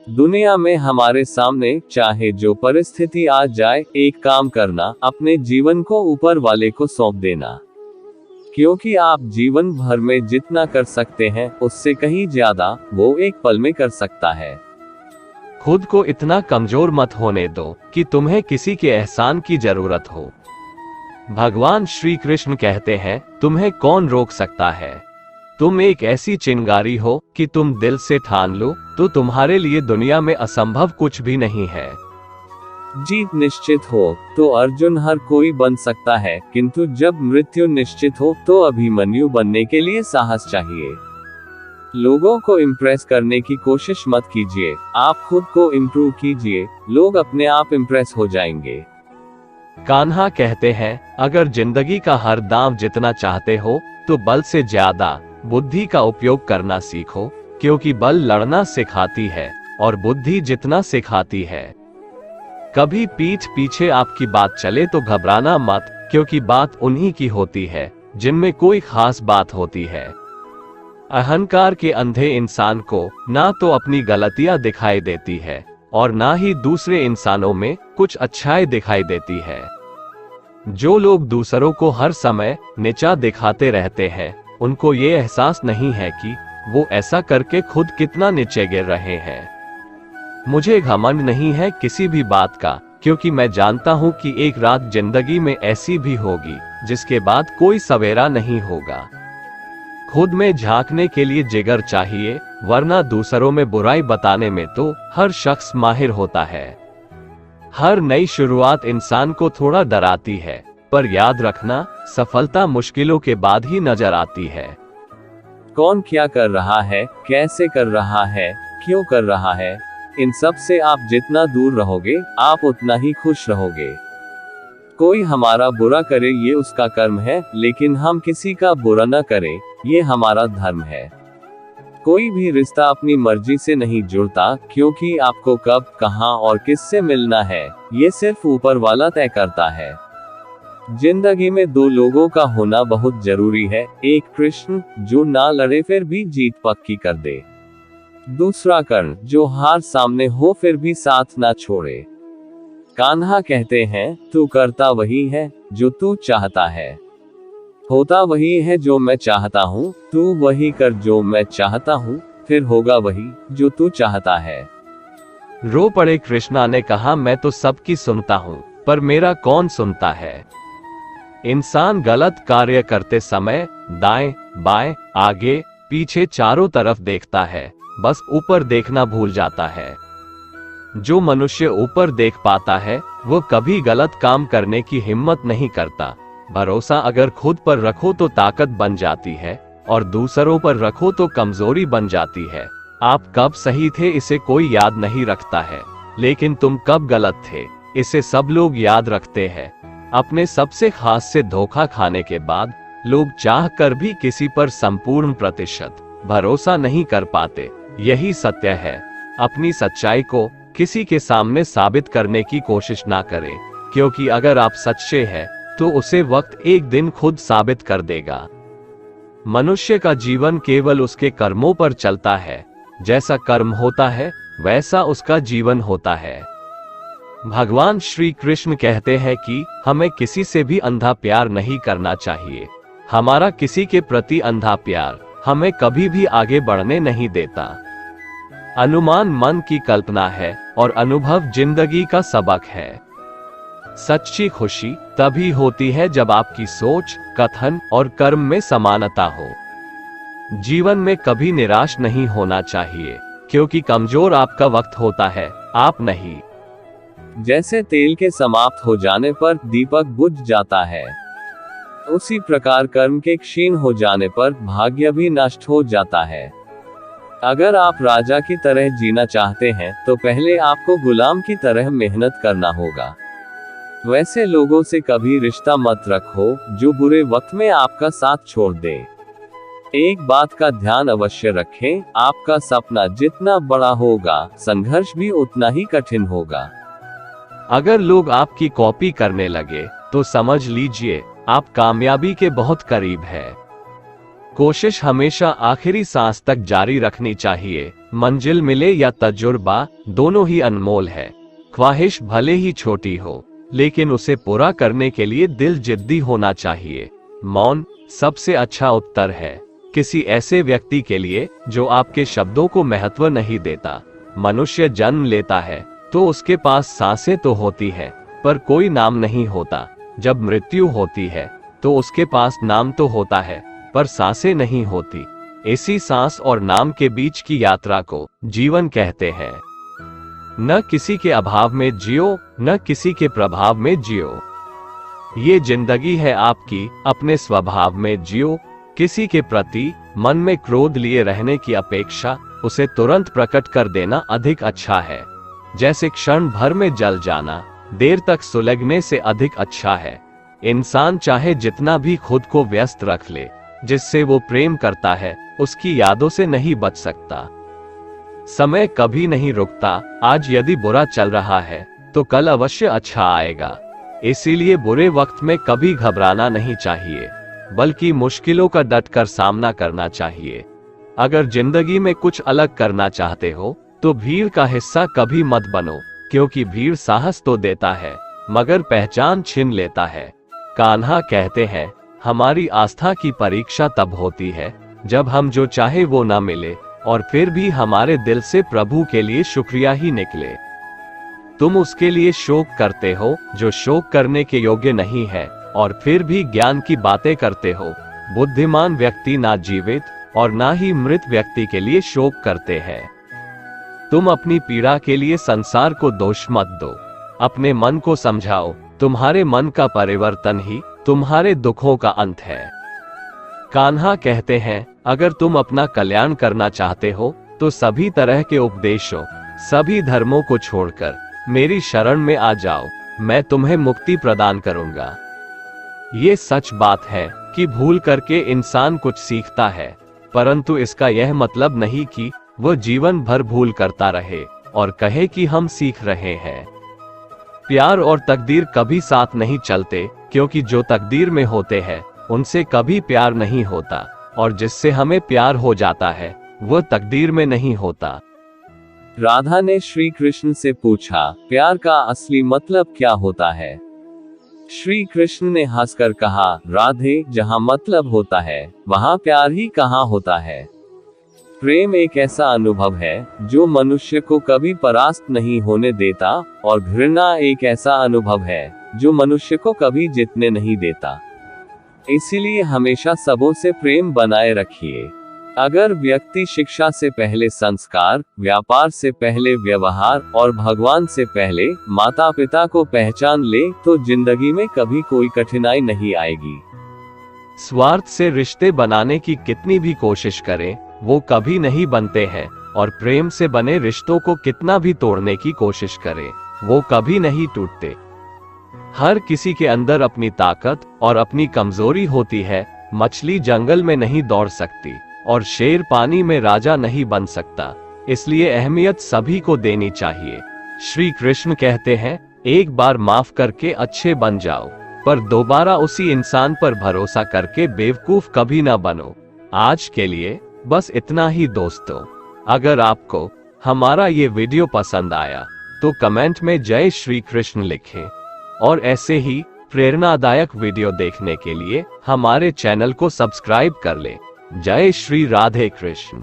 दुनिया में हमारे सामने चाहे जो परिस्थिति आ जाए, एक काम करना, अपने जीवन को ऊपर वाले को सौंप देना। क्योंकि आप जीवन भर में जितना कर सकते हैं, उससे कहीं ज्यादा वो एक पल में कर सकता है। खुद को इतना कमजोर मत होने दो कि तुम्हें किसी के एहसान की जरूरत हो। भगवान श्री कृष्ण कहते हैं, तुम्हें कौन रोक सकता है। तुम एक ऐसी चिंगारी हो कि तुम दिल से ठान लो तो तुम्हारे लिए दुनिया में असंभव कुछ भी नहीं है। जीत निश्चित हो तो अर्जुन हर कोई बन सकता है, किंतु जब मृत्यु निश्चित हो तो अभिमन्यु बनने के लिए साहस चाहिए। लोगों को इम्प्रेस करने की कोशिश मत कीजिए, आप खुद को इम्प्रूव कीजिए, लोग अपने आप इम्प्रेस हो जाएंगे। कान्हा कहते हैं, अगर जिंदगी का हर दांव जितना चाहते हो तो बल से ज्यादा बुद्धि का उपयोग करना सीखो, क्योंकि बल लड़ना सिखाती है और बुद्धि जितना सिखाती है। कभी पीठ पीछे आपकी बात चले तो घबराना मत, क्योंकि बात उन्हीं की होती है जिनमें कोई खास बात होती है। अहंकार के अंधे इंसान को ना तो अपनी गलतियां दिखाई देती है और ना ही दूसरे इंसानों में कुछ अच्छाई दिखाई देती है। जो लोग दूसरों को हर समय नीचा दिखाते रहते हैं, उनको ये एहसास नहीं है कि वो ऐसा करके खुद कितना नीचे गिर रहे हैं। मुझे घमंड नहीं है किसी भी बात का, क्योंकि मैं जानता हूँ कि एक रात जिंदगी में ऐसी भी होगी जिसके बाद कोई सवेरा नहीं होगा। खुद में झांकने के लिए जिगर चाहिए, वरना दूसरों में बुराई बताने में तो हर शख्स माहिर होता है। हर नई शुरुआत इंसान को थोड़ा डराती है, पर याद रखना, सफलता मुश्किलों के बाद ही नजर आती है। कौन क्या कर रहा है, कैसे कर रहा है, क्यों कर रहा है, इन सब से आप जितना दूर रहोगे, आप उतना ही खुश रहोगे। कोई हमारा बुरा करे ये उसका कर्म है, लेकिन हम किसी का बुरा न करें, ये हमारा धर्म है। कोई भी रिश्ता अपनी मर्जी से नहीं जुड़ता, क्योंकि आपको कब, कहां और किससे मिलना है, ये सिर्फ ऊपर वाला तय करता है। जिंदगी में दो लोगों का होना बहुत जरूरी है, एक कृष्ण जो ना लड़े फिर भी जीत पक्की कर दे, दूसरा कर्ण जो हार सामने हो फिर भी साथ ना छोड़े। कान्हा कहते हैं, तू करता वही है जो तू चाहता है, होता वही है जो मैं चाहता हूँ, तू वही कर जो मैं चाहता हूँ, फिर होगा वही जो तू चाहता है। रो पड़े कृष्णा ने कहा, मैं तो सबकी सुनता हूँ, पर मेरा कौन सुनता है। इंसान गलत कार्य करते समय दाएं, बाएं, आगे, पीछे चारों तरफ देखता है, बस ऊपर देखना भूल जाता है। जो मनुष्य ऊपर देख पाता है, वो कभी गलत काम करने की हिम्मत नहीं करता। भरोसा अगर खुद पर रखो तो ताकत बन जाती है, और दूसरों पर रखो तो कमजोरी बन जाती है। आप कब सही थे इसे कोई याद नहीं रखता है, लेकिन तुम कब गलत थे इसे सब लोग याद रखते हैं। अपने सबसे खास से धोखा खाने के बाद लोग चाह कर भी किसी पर संपूर्ण प्रतिशत भरोसा नहीं कर पाते। यही सत्य है। अपनी सच्चाई को किसी के सामने साबित करने की कोशिश ना करें, क्योंकि अगर आप सच्चे हैं तो उसे वक्त एक दिन खुद साबित कर देगा। मनुष्य का जीवन केवल उसके कर्मों पर चलता है, जैसा कर्म होता है वैसा उसका जीवन होता है। भगवान श्री कृष्ण कहते हैं कि हमें किसी से भी अंधा प्यार नहीं करना चाहिए। हमारा किसी के प्रति अंधा प्यार हमें कभी भी आगे बढ़ने नहीं देता। अनुमान मन की कल्पना है और अनुभव जिंदगी का सबक है। सच्ची खुशी तभी होती है जब आपकी सोच, कथन और कर्म में समानता हो। जीवन में कभी निराश नहीं होना चाहिए, क्योंकि कमजोर आपका वक्त होता है, आप नहीं। जैसे तेल के समाप्त हो जाने पर दीपक बुझ जाता है, उसी प्रकार कर्म के क्षीण हो जाने पर भाग्य भी नष्ट हो जाता है। अगर आप राजा की तरह जीना चाहते हैं तो पहले आपको गुलाम की तरह मेहनत करना होगा। वैसे लोगों से कभी रिश्ता मत रखो जो बुरे वक्त में आपका साथ छोड़ दे। एक बात का ध्यान अवश्य रखें, आपका सपना जितना बड़ा होगा, संघर्ष भी उतना ही कठिन होगा। अगर लोग आपकी कॉपी करने लगे तो समझ लीजिए आप कामयाबी के बहुत करीब है। कोशिश हमेशा आखिरी सांस तक जारी रखनी चाहिए। मंजिल मिले या तजुर्बा, दोनों ही अनमोल है। ख्वाहिश भले ही छोटी हो, लेकिन उसे पूरा करने के लिए दिल जिद्दी होना चाहिए। मौन सबसे अच्छा उत्तर है किसी ऐसे व्यक्ति के लिए जो आपके शब्दों को महत्व नहीं देता। मनुष्य जन्म लेता है तो उसके पास सांसें तो होती है, पर कोई नाम नहीं होता। जब मृत्यु होती है तो उसके पास नाम तो होता है, पर सांसें नहीं होती। इसी सांस और नाम के बीच की यात्रा को जीवन कहते हैं। न किसी के अभाव में जियो, न किसी के प्रभाव में जियो। ये जिंदगी है आपकी, अपने स्वभाव में जियो। किसी के प्रति मन में क्रोध लिए रहने की अपेक्षा उसे तुरंत प्रकट कर देना अधिक अच्छा है। जैसे क्षण भर में जल जाना देर तक सुलगने से अधिक अच्छा है। इंसान चाहे जितना भी खुद को व्यस्त रख ले, जिससे वो प्रेम करता है उसकी यादों से नहीं बच सकता। समय कभी नहीं रुकता। आज यदि बुरा चल रहा है तो कल अवश्य अच्छा आएगा। इसीलिए बुरे वक्त में कभी घबराना नहीं चाहिए, बल्कि मुश्किलों का डटकर सामना करना चाहिए। अगर जिंदगी में कुछ अलग करना चाहते हो तो भीड़ का हिस्सा कभी मत बनो, क्योंकि भीड़ साहस तो देता है मगर पहचान छीन लेता है। कान्हा कहते हैं, हमारी आस्था की परीक्षा तब होती है जब हम जो चाहे वो ना मिले और फिर भी हमारे दिल से प्रभु के लिए शुक्रिया ही निकले। तुम उसके लिए शोक करते हो जो शोक करने के योग्य नहीं है, और फिर भी ज्ञान की बातें करते हो। बुद्धिमान व्यक्ति ना जीवित और ना ही मृत व्यक्ति के लिए शोक करते हैं। तुम अपनी पीड़ा के लिए संसार को दोष मत दो, अपने मन को समझाओ। तुम्हारे मन का परिवर्तन ही तुम्हारे दुखों का अंत है। कान्हा कहते हैं, अगर तुम अपना कल्याण करना चाहते हो तो सभी तरह के उपदेशों, सभी धर्मों को छोड़कर मेरी शरण में आ जाओ, मैं तुम्हें मुक्ति प्रदान करूंगा। ये सच बात है कि भूल करके इंसान कुछ सीखता है, परंतु इसका यह मतलब नहीं कि वह जीवन भर भूल करता रहे और कहे कि हम सीख रहे हैं। प्यार और तकदीर कभी साथ नहीं चलते, क्योंकि जो तकदीर में होते हैं उनसे कभी प्यार नहीं होता, और जिससे हमें प्यार हो जाता है वह तकदीर में नहीं होता। राधा ने श्री कृष्ण से पूछा, प्यार का असली मतलब क्या होता है? श्री कृष्ण ने हंसकर कहा, राधे, जहाँ मतलब होता है वहाँ प्यार ही कहाँ होता है। प्रेम एक ऐसा अनुभव है जो मनुष्य को कभी परास्त नहीं होने देता, और घृणा एक ऐसा अनुभव है जो मनुष्य को कभी जीतने नहीं देता। इसीलिए हमेशा सबों से प्रेम बनाए रखिए। अगर व्यक्ति शिक्षा से पहले संस्कार, व्यापार से पहले व्यवहार और भगवान से पहले माता पिता को पहचान ले तो जिंदगी में कभी कोई कठिनाई नहीं आएगी। स्वार्थ से रिश्ते बनाने की कितनी भी कोशिश करें वो कभी नहीं बनते हैं, और प्रेम से बने रिश्तों को कितना भी तोड़ने की कोशिश करें वो कभी नहीं टूटते। हर किसी के अंदर अपनी ताकत और अपनी कमजोरी होती है। मछली जंगल में नहीं दौड़ सकती और शेर पानी में राजा नहीं बन सकता, इसलिए अहमियत सभी को देनी चाहिए। श्री कृष्ण कहते हैं, एक बार माफ करके अच्छे बन जाओ, पर दोबारा उसी इंसान पर भरोसा करके बेवकूफ कभी ना बनो। आज के लिए बस इतना ही दोस्तों। अगर आपको हमारा ये वीडियो पसंद आया तो कमेंट में जय श्री कृष्ण लिखें, और ऐसे ही प्रेरणादायक वीडियो देखने के लिए हमारे चैनल को सब्सक्राइब कर लें। जय श्री राधे कृष्ण।